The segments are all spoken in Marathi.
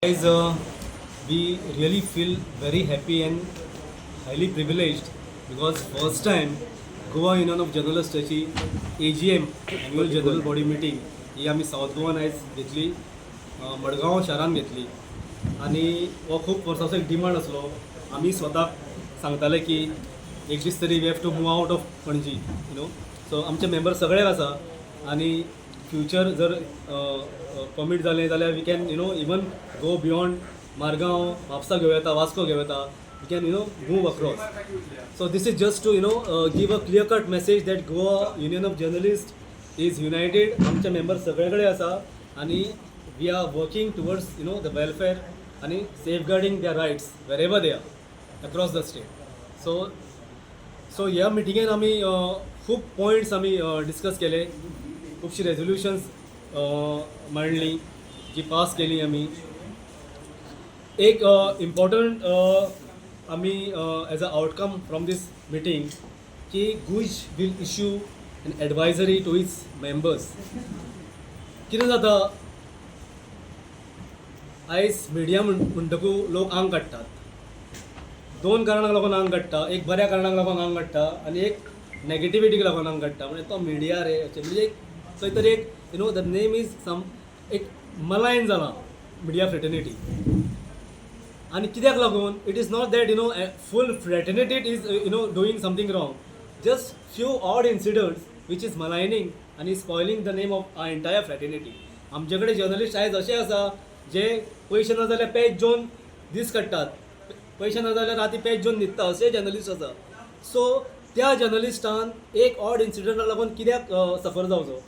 Guys, we really feel very happy and highly privileged because first time Goa Union of Journalists ची AGM Annual General Body Meeting ही आम्ही साऊथ गोवान आयज घेतली, मडगांव शारान घेतली आणि हो खूप वर्सांचो एक डिमांड आसलो. आम्ही स्वताक सांगताले की एक दीस तरी we have to move out of Panaji so आमचे मेंबर सगळे आसा आणि फ्युचर जर परमीट जालें जाल्यार we can even go beyond Margao, Mapusa घेवं येता, वास्को घेवं येता, we can move across. So this is just to give a clear cut message that Goa union of journalist is united. आमचे मेंबर सगळे कडेन आसा आणि we are working towards the welfare आणि safeguarding there rights wherever they are across the state. So ह्या मिटिंगेन आमी खूब पॉयंट्स आमी डिस्कस केले, खूबशी रेझोल्युशन्स मांडली जी पास केली आमी. एक इम्पॉर्टंट आमी as a outcome from this meeting की GUJ will issue an advisory to its members. कितें जाता आयज मिडिया म्हणटकूच लोक आंग काडटात. दोन कारणांक लागून आंग काडटा, एक बऱ्या कारणाक लागून आंग काडटा आणि एक नेगेटिविटीक लागून आंग काडटा. म्हणजे तो मिडिया रे म्हणजे एक खंय तरी एक द नेम इज सम एक मलायन जाला मिडिया फ्रेटर्निटी. आणि कित्याक लागून it is not that full fraternity is doing something wrong, just few odd incidents which is maligning आणि spoiling the name of our entire fraternity. आमचे कडेन जर्नलिस्ट आयज असे आसा जे पयशे ना जाल्यार पेज जोवन दीस काडटात, पयशे ना जाल्यार राती पेज जोवन न्हिदता, अशे जर्नलिस्ट आसा. सो त्या जर्नलिस्टान एक ऑड इन्सिडंटाक लागून कित्याक सफर जावचो.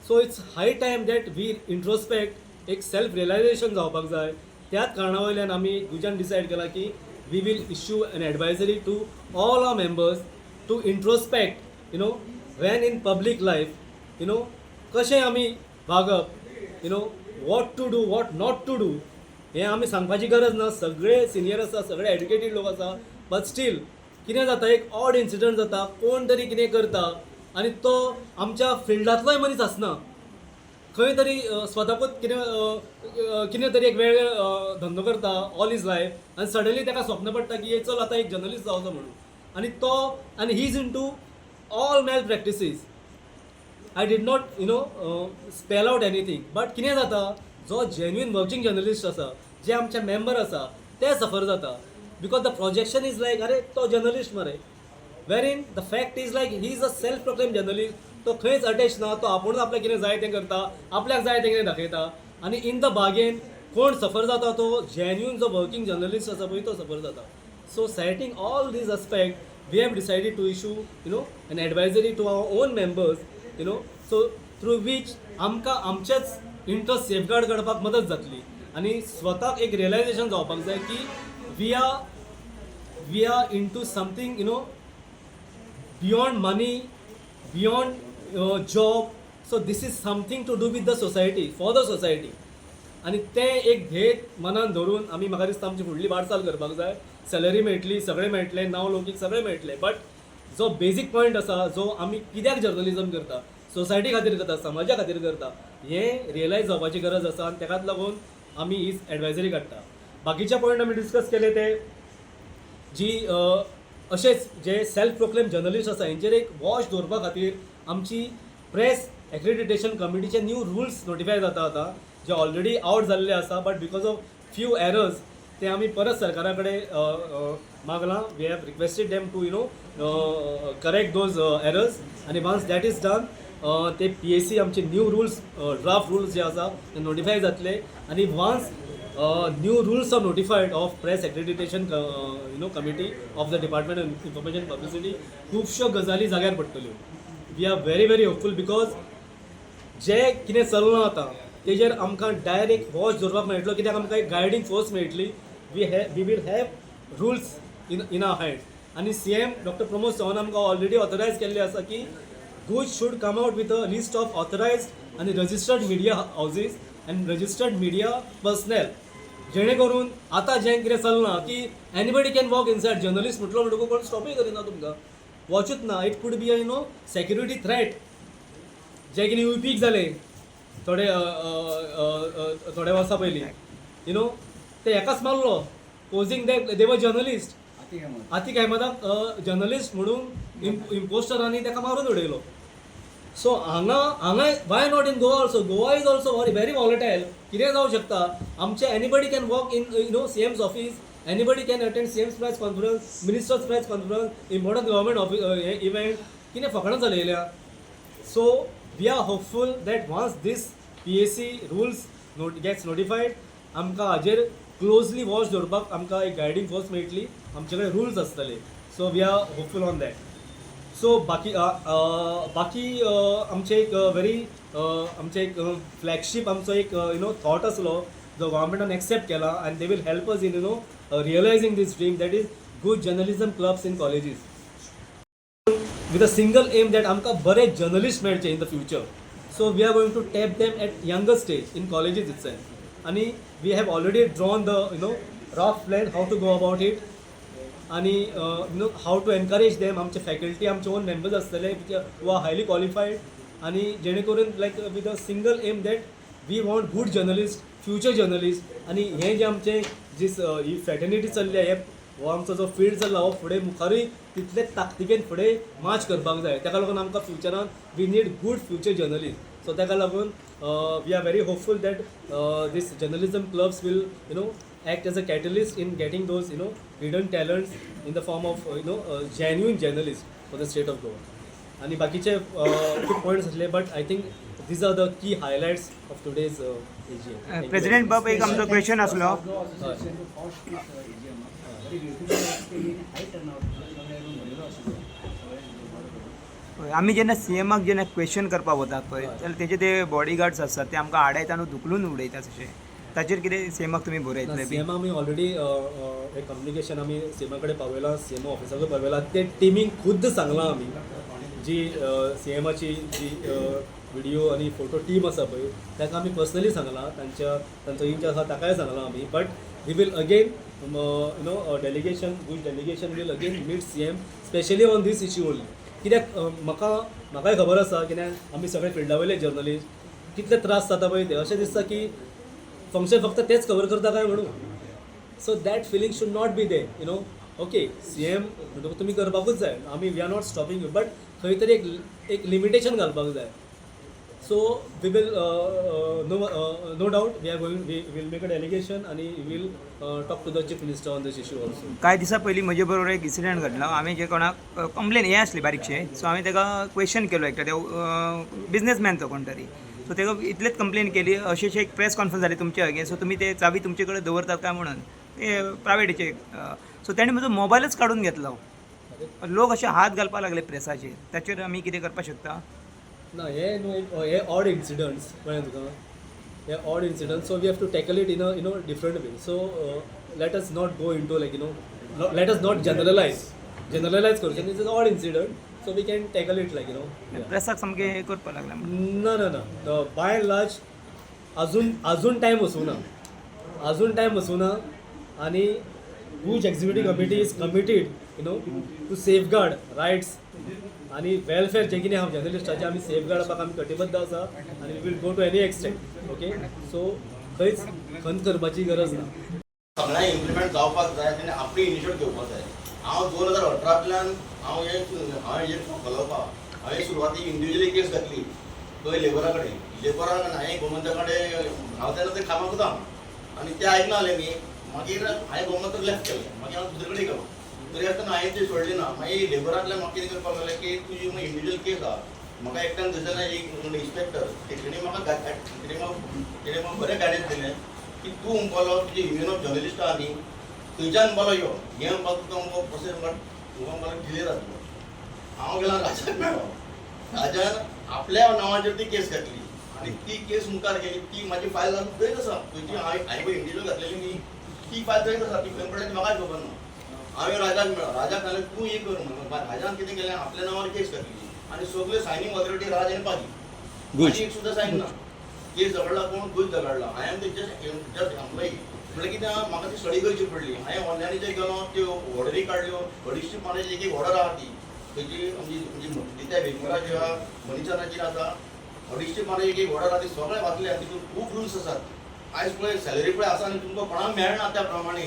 So it's high time that we introspect, एक सेल्फ रियलायझेशन जावपाक जाय. त्याच कारणा वयल्यान आमी गुजान डिसायड केला की we will issue an advisory to all our members to introspect when in public life कशें आमी वागप, what to do what not to do हें आमी सांगपाची गरज ना. सगळे सिनियर आसा, सगळे एड्युकेटेड लोक आसा, बट स्टील कितें जाता एक ऑड इन्सिडंट जाता, कोण तरी कितें करता आणि तो आमच्या फिल्डांतलोय मनीस आसना, खंय तरी स्वताकूच कितें तरी एक वेगळो धंदो करता ऑल इज लायफ आनी सडनली ताका स्वप्न पडटा की चल आतां एक जर्नलिस्ट जावचो म्हणून. आणि तो आनी he is into all malpractices. I did not spell out anything, but कितें जाता जो जेन्युइन वर्किंग जर्नलिस्ट आसा, जे आमचे मेंबर आसा, ते सफर जाता because the projection is like अरे तो जर्नलिस्ट मरे, वेरीन the fact is like he is a self proclaim journalist. तो खंयच अटॅच ना, तो आपुणूच आपलें कितें जाय तें करता, आपल्याक जाय तें कितें दाखयता आनी इन द बागेन कोण सफर जाता तो जेन्युइन जो वर्किंग जर्नलिस्ट आसा पळय तो सफर जाता. So setting all these aspect we have decided to issue an advisory to our own members so through which आमकां आमचेच इंट्रस्ट सेफगार्ड करपाक मदत जातली आणि स्वताक एक रियलायझेशन जावपाक जाय की we are into something beyond money, beyond job. So this is something to do with the society, for the society. आणि तें एक ध्येय मनान धरून आमी म्हाका दिसता आमची फुडली वाटचाल करपाक जाय. सॅलरी मेळटली, सगळें मेळटलें, नांव लौकीक सगळें मेळटलें, बट जो बेजीक पॉयंट आसा जो आमी कित्याक जर्नलिजम करता, सोसायटी खातीर करता, समाजा खातीर करता, हें रियलायज जावपाची गरज आसा आनी तेकाच लागून आमी ही एडवायजरी काडटा. बाकीचे पॉयंट आमी डिस्कस केले ते जी अशेंच जे सेल्फ प्रोक्लेम जर्नलिस्ट आसा हेंचेर एक वॉच दवरपा खातीर आमची प्रेस एक्रेडिटेशन कमिटीचे न्यू रुल्स नोटिफाय जाता आतां, जे ऑलरेडी आउट जाल्ले आसा, but because of few errors ते आमी परत सरकारा कडेन मागलां. We have requested them to correct those errors आणि वन्स दॅट इज डन ते PSC आमचे न्यू रुल्स ड्राफ्ट रुल्स जे आसा ते नोटिफाय जातले आणि once new rules are notified of press accreditation committee of the department of information publicity खुबश्यो गजाली जाग्यार पडटल्यो. We are very very hopeful because जे कितें चलना आतां तेजेर आमकां डायरेक्ट वॉच दवरपाक मेळटलो, कित्याक आमकां एक गायडींग फोर्स मेळटली. We will have rules in our hand. आणि CM डॉक्टर प्रमोद चव्हाण आमकां ऑलरेडी ऑथरायज केल्ले आसा की गुज should come out with a list of authorized आणि registered media houses and registered media personnel, जेणे करून आतां जें कितें चलना की anybody can walk inside. Journalist म्हटलो म्हणटकूच कोण स्टॉपय करिना तुमकां, वॉचूच ना. It could be a security threat जे कितें UPक जालें थोडे वर्सां पयलीं. ते एकाच मारलो पोजिंग देवर जर्नलिस्ट आतिक अहमदाक जर्नलिस्ट म्हणून इम्पोस्टरांनी ताका मारून उडयलो. सो हांगा why not in Goa also? Goa is also very volatile. कितें जावं शकता आमचे anybody can work in CM's office, anybody can attend CM's press conference, ministers press conference, important government office event कितें फकाणां चलयल्या. So we are hopeful that once these PAC rules gets notified आमकां हाजेर क्लोजली वॉच दवरपाक आमकां एक गायडींग फोर्स मेळटली. आमचे कडेन रुल्स आसतले. So we are hopeful on that. So बाकी आमचे एक आमचे एक फ्लॅगशीप आमचो एक थॉट आसलो जो गव्हर्मेंटान एक्सेप्ट केला and they will help us in realizing this dream that is good journalism clubs in colleges with a single aim that आमकां बरे जर्नलिस्ट मेळचे in the future. So we are going to tap them at younger stage in colleges itself. आणि we have already drawn the rough plan how to go about it आणि हाऊ टू एनकरेज देम. आमचे फॅकल्टी आमचे ओन मेंबर्स आसतले हू आर हायली क्वॉलिफायड आणि जेणे करून like with a single aim that we want good journalist, future journalist. आणि हे जे आमचे ही फॅटर्निटी चल्ली हे हो आमचो जो फील्ड चल्ला हो फुडें मुखारूय तितलेच ताकतिकेन फुडें मार्च करपाक जाय. ताका लागून आमकां फ्युचरान we need good future journalist. So ताका लागून we are very hopeful that this journalism clubs will act as a catalyst in getting those hidden talents in the form of genuine journalists for the state of Goa. आणि बाकीचे खूप पॉईंट्स असले but I think these are the key highlights of today's AGM. President बाब एक आमचो क्वेश्चन आसलो. आमी जेन्ना CMाक जेन्ना क्वेश्चन करपाक वतात पळय जाल्यार तेजे ते बॉडीगार्ड्स आसतात ते आमकां आडायता आनी धुकलून उडयतात अशें. ताचेर कितें CMाक तुमी बरयतले? CM आमी ऑलरेडी एक कम्युनिकेशन आमी CMा कडेन पावयलां, CMO ऑफिसा कडेन पावयलां. ते टिमीक खुद्द सांगलां आमी जी CMाची जी व्हिडिओ आनी फोटो टीम आसा पळय ताका आमी पर्सनली सांगलां. तांचो इंच आसा ताकाय सांगलां आमी. But we will again delegation will again meet CM specially on this issue only. कित्याक म्हाकाय खबर आसा कित्याक आमी सगळे फिल्डा वयले जर्नलिस्ट कितले त्रास जाता पळय ते अशें दिसता की फंक्शन फक्त तेच कवर करता काय म्हणून. So that feeling should not be there okay. CM म्हणटकूच तुमी करपाकूच जाय. आमी we are not stopping you but खंय तरी एक लिमिटेशन घालपाक जाय. So we will no doubt we are going we will make a delegation आणि we will talk to the chief minister on this issue also. कांय दिसा पयलीं म्हजे बरोबर एक इन्सिडंट घडलो. आमी जे कोणाक कंप्लेन हे आसली बारीकशें सो हांवें ताका क्वेश्चन केलो एकटा ते बिझनेसमॅन तो कोण तरी. सो ताका इतलेच कंप्लेन केली अशी एक प्रेस कॉन्फरन्स जाली तुमचे अगेन्स्ट. सो तुमी ते चावी तुमचे कडेन दवरतात काय म्हणून ते प्रायवेटीचे. सो ताणें म्हजो मोबायलच काडून घेतलो. लोक अशे हात घालपाक लागले प्रेसाचेर. ताचेर आमी कितें करपाक शकता? ना हे ऑड इन्सिडंट्स कळ्ळें तुका. हे odd incidents so we have to tackle it in a different way. So let us not go in to like let us not generalize करचें. This is odd incident so we can tackle it like प्रेसाक सामकें हे करपाक लागला. ना बाय एंड लार्ज अजून टायम वचूना आणि whose executive committee is committed to safeguard rights आणि वेलफेअर जे कितें हांव जर्नलिस्टाचे आमी सेफगार्ड करपाक आमी कटिबद्ध आसा आणि we will go to any extent okay. So खंयच खंत करपाची गरज ना. सगळ्यांक इम्प्लिमेंट जावपाक जाय तेणे आपली इनिशिएटीव घेवपाक जाय. हांव 2018तल्यान हांवें चलवपाक हांवें सुरवातीक इंडिविज्युअली केस घातली थंय लेबरा कडेन. लेबरान हांवें गोमंता कडेन हांव तेन्ना ते कामाक वता आनी ते आयकना जालें न्ही. मागीर हांवें गोमंतक लेफ्ट केलें. मागीर हांव दुसरे कडेन गेलो. तरी आसतना हांवें ती सोडली ना. मागीर लेबरांतल्यान म्हाका कितें करपाक लागलें की तुजी इंडिविज्युअल केस आहा. म्हाका एकट्यान थंयसर एक इन्स्पेक्टर तेणी म्हाका बरें गायडन्स दिलें की तूं म्हणपालो तुजी युनियन ऑफ जर्नलिस्ट आहा न्ही थंयच्यान म्हणपालो यो हें म्हणपाक तुका म्हणपाक प्रोसेस तुका म्हणपाक क्लियर जातलो. हांव गेलो राजाक मेळ्ळो. राजान आपल्या नांवाचेर ती केस घातली आनी ती केस मुखार गेली. ती म्हाजी फायल घालून थंयच आसा. तुजी हांवें पळय इंडिविज्युअल घातलेली न्ही ती फायल थंयच आसा. ती खंय पडल्या ती म्हाकाय खबर ना. हांवें राजाक मेळ्ळो. राजाक सांगलें तूं हे कर म्हणून. राजान कितें केलें आपल्या नांवार केस घातली आनी सगल्यो सायनींग ऑथॉरिटी राज आनी पाजी आनी एक सुद्दां सायन ना. केस झगडला कोण गुज झगडला. हांवें ते जस्ट एम्प्लॉई म्हळ्यार कितें म्हाका ती स्टडी करची पडली. हांवें ऑनलायनीचेर गेलो त्यो ऑर्डरी काडल्यो. अडिश्टी पानाची एक ऑर्डर आहा ती खंयची म्हणजे दित्या वेंगुराची आहा मनीचंदाची आसा. अडिश्टी पानाची एक ऑर्डर आहा ती सगळें वाचल्या. तितून खूब रुल्स आसात. आयज पळय सॅलरी पळय आसा आनी तुमकां कोणाक मेळना त्या प्रमाणे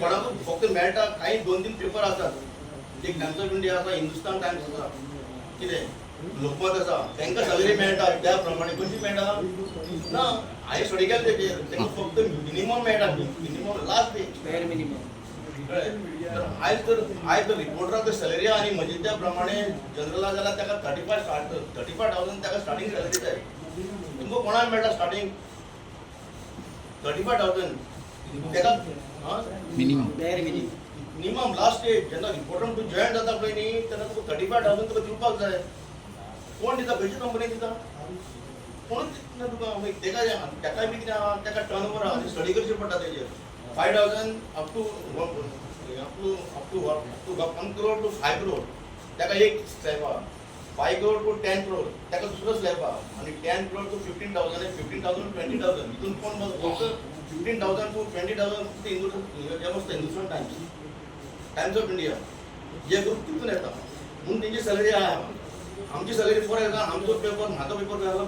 कोणाक फक्त मेळटा काही 2-3 पेपर आसात एक टायम्स ऑफ इंडिया आसा हिंदुस्तान टायम्स आसा कितें लोकमत आसा तांकां सॅलरी मेळटा त्या प्रमाणे कशी मेळटा ना हांवें स्टडी केलें तेजेर तांकां फक्त मिनिमम मेळटा मिनिमम लास्ट पे आयज तर रिपोर्टराक सॅलरी आनी म्हजी त्या प्रमाणे जनरला जाल्यार ताका 35,000 ताका स्टार्टींग सॅलरी जाय तुमकां कोणाक मेळटा स्टार्टींग 35,000 ताका मिनिमम लास्ट स्टेज जेन्ना रिपोर्टर तूं जॉयन जाता पळय न्ही तेन्ना तुका 35,000 तुका दिवपाक जाय कोण दिता खंयची कंपनी दिता कोणूच दिना तुका ताकाय बी कितें आहा ताका टर्न ओवर आहा स्टडी करचें पडटा तेजेर 5,000 up to 1 crore to 5 crore ताका एक स्लॅब आहा 5 crore to 10 crore ताका दुसरो स्लॅब आहा आनी 10 crore to 15,000 आनी 15,000 to 20,000 हितून कोण फक्त 15,000 to 20,000 Hindustan Times of India जे ग्रुप तितून येता म्हणून तेंची सॅलरी आहा आमची सॅलरी फॉर एग्जाम्पल आमचो पेपर म्हाजो पेपर जालो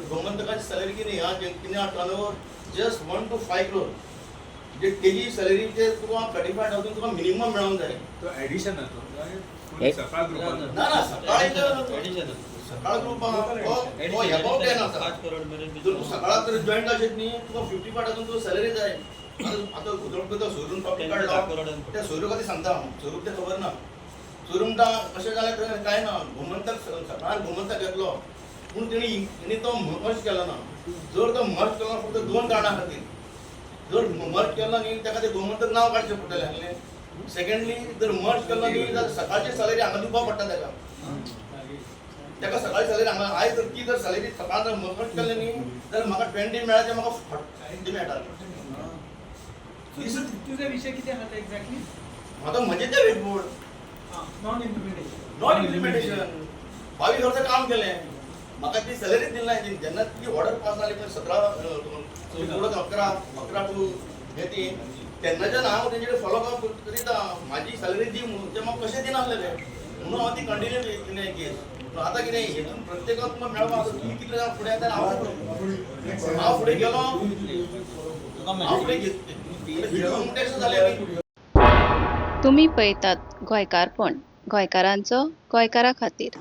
गोमंतकाची सॅलरी कितें आहा कितें आहा turn over just 1 to 5 crore म्हणजे तेजी सॅलरी ते तुका 35,000 तुका मिनिमम मेळोंक जाय तो एडिशन सकाळ ग्रुपान ना सकाळ ग्रुप आहा तो अबाउट 10 आसा जर तूं सकाळाक तर जॉईन जाशीत न्ही तुका 55,000 तुका सॅलरी जाय आतां उदरगत सोयरून टॉपीक काडला त्या सोयरूक आतां सांगता हांव सोयरूक तें खबर ना सोयरूक अशें जालें तर कांय ना गोमंतक सकाळाक गोमंतक येतलो पूण तेणी तो मर्ज केलो ना जर तो मर्ज केलो ना फक्त 2 कारणां खातीर जर मर्ज केलो न्ही ताका ते गोमंतक नांव काडचें पडटलें आसलें सेकंडली जर मर्ज केलो न्ही जाल्यार सकाळची सॅलरी हांगा दिवपाक पडटा ताका सकाळी सॅलरी हांगा आयज जर ती जर सॅलरी सकाळ जर मर्ज केलें न्ही जाल्यार म्हाका 20 मेळटा म्हाका 40 मेळटा तुझे विषय किती आहात एक्झॅक्टली म्हाका म्हणजे ते report non implementation not implementation 22 वर्सां काम केलें म्हाका ती सॅलरी दिली ना जेन्ना ती ऑर्डर पास जाली पळय 11 टू हे ती तेन्नाच्यान हांव तेंचेर फॉलो अप करीता म्हाजी सॅलरी दी म्हणून ते म्हाका कशें दिनासलें म्हणून हांव ती कंटिन्यू केलें केस आतां कितें हेतून प्रत्येकाक तुमकां मेळपा तुमी कितले जाण फुडें येता हांव फुडें गेलो हांव फुडें गेलो म्हणटा अशें जालें तुम्ही पळयतात गोंयकारपण गोंयकारांचो गोंयकारा खातीर.